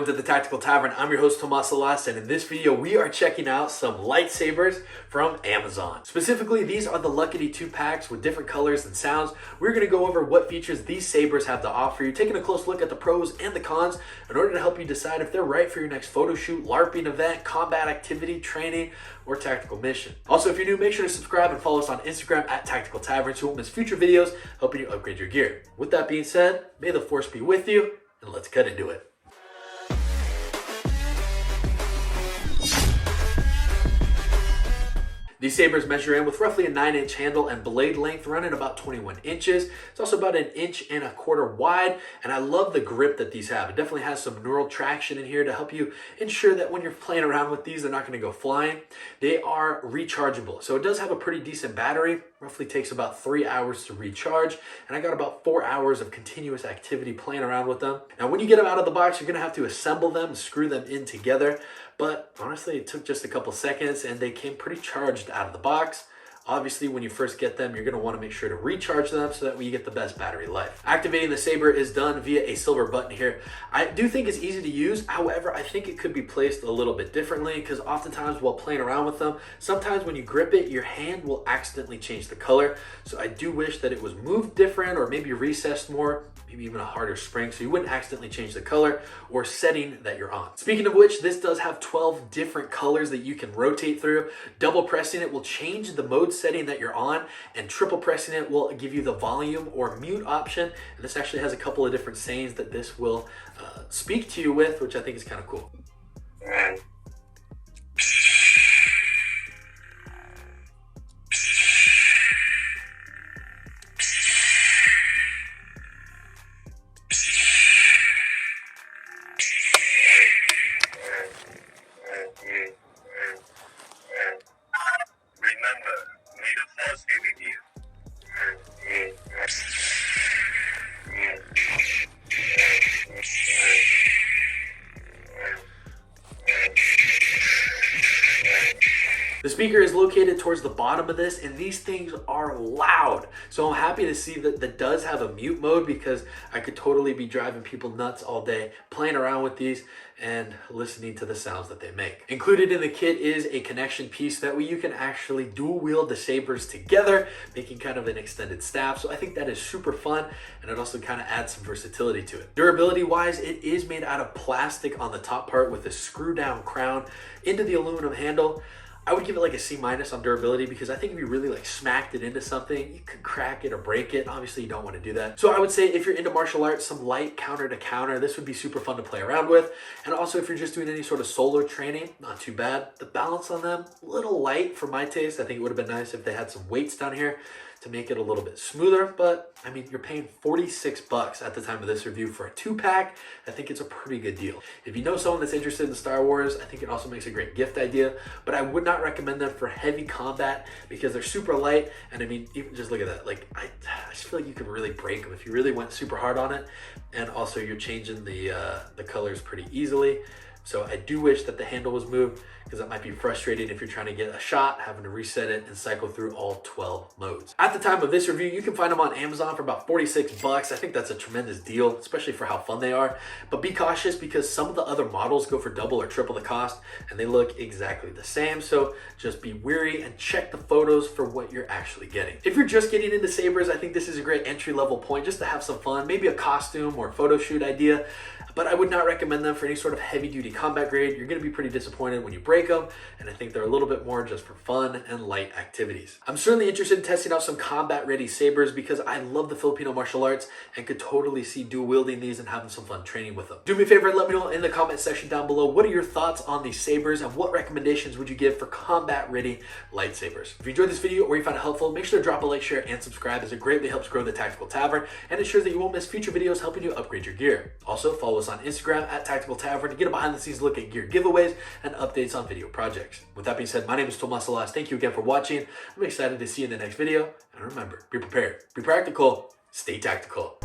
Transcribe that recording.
Welcome to the Tactical Tavern. I'm your host Tomas Salas, and in this video we are checking out some lightsabers from Amazon. Specifically, these are the Luckity 2 packs with different colors and sounds. We're going to go over what features these sabers have to offer you, taking a close look at the pros and the cons in order to help you decide if they're right for your next photo shoot, LARPing event, combat activity, training, or tactical mission. Also, if you're new, make sure to subscribe and follow us on Instagram at Tactical Tavern so you won't miss future videos helping you upgrade your gear. With that being said, may the force be with you, and let's cut into it. These sabers measure in with roughly a 9-inch handle and blade length running about 21 inches. It's also about 1.25 inches wide, and I love the grip that these have. It definitely has some neural traction in here to help you ensure that when you're playing around with these, they're not going to go flying. They are rechargeable, so it does have a pretty decent battery. Roughly takes about 3 hours to recharge, and I got about 4 hours of continuous activity playing around with them. Now, when you get them out of the box, you're going to have to assemble them and screw them in together. But honestly, it took just a couple seconds and they came pretty charged out of the box. Obviously, when you first get them, you're going to want to make sure to recharge them so that way you get the best battery life. Activating the saber is done via a silver button here. I do think it's easy to use. However, I think it could be placed a little bit differently because oftentimes while playing around with them, sometimes when you grip it, your hand will accidentally change the color. So I do wish that it was moved different or maybe recessed more, maybe even a harder spring so you wouldn't accidentally change the color or setting that you're on. Speaking of which, this does have 12 different colors that you can rotate through. Double pressing it will change the mode setting that you're on, and triple pressing it will give you the volume or mute option. And this actually has a couple of different sayings that this will speak to you with, which I think is kind of cool. The speaker is located towards the bottom of this, and these things are loud. So I'm happy to see that that does have a mute mode because I could totally be driving people nuts all day playing around with these and listening to the sounds that they make. Included in the kit is a connection piece that way you can actually dual wield the sabers together, making kind of an extended staff. So I think that is super fun, and it also kind of adds some versatility to it. Durability wise, it is made out of plastic on the top part with a screw down crown into the aluminum handle. I would give it like a C- on durability because I think if you really like smacked it into something, you could crack it or break it. Obviously, you don't want to do that. So I would say if you're into martial arts, some light counter to counter, this would be super fun to play around with. And also if you're just doing any sort of solo training, not too bad. The balance on them, a little light for my taste. I think it would have been nice if they had some weights down here to make it a little bit smoother, but I mean, you're paying 46 bucks at the time of this review for a 2-pack. I think it's a pretty good deal. If you know someone that's interested in Star Wars, I think it also makes a great gift idea, but I would not recommend them for heavy combat because they're super light. And I mean, even just look at that. Like, I just feel like you could really break them if you really went super hard on it. And also you're changing the colors pretty easily. So I do wish that the handle was moved because that might be frustrating if you're trying to get a shot, having to reset it and cycle through all 12 modes. At the time of this review, you can find them on Amazon for about 46 bucks. I think that's a tremendous deal, especially for how fun they are. But be cautious because some of the other models go for double or triple the cost and they look exactly the same. So just be wary and check the photos for what you're actually getting. If you're just getting into sabers, I think this is a great entry-level point just to have some fun, maybe a costume or photo shoot idea. But I would not recommend them for any sort of heavy-duty combat grade. You're going to be pretty disappointed when you break them, and I think they're a little bit more just for fun and light activities. I'm certainly interested in testing out some combat-ready sabers because I love the Filipino martial arts and could totally see dual wielding these and having some fun training with them. Do me a favor and let me know in the comment section down below what are your thoughts on these sabers and what recommendations would you give for combat-ready lightsabers. If you enjoyed this video or you found it helpful, make sure to drop a like, share, and subscribe as it greatly helps grow the Tactical Tavern and ensures that you won't miss future videos helping you upgrade your gear. Also, follow us on Instagram at Tactical Tavern to get a behind-the-scenes look at gear giveaways and updates on video projects. With that being said, my name is Tomas Salas. Thank you again for watching. I'm excited to see you in the next video. And remember, be prepared, be practical, stay tactical.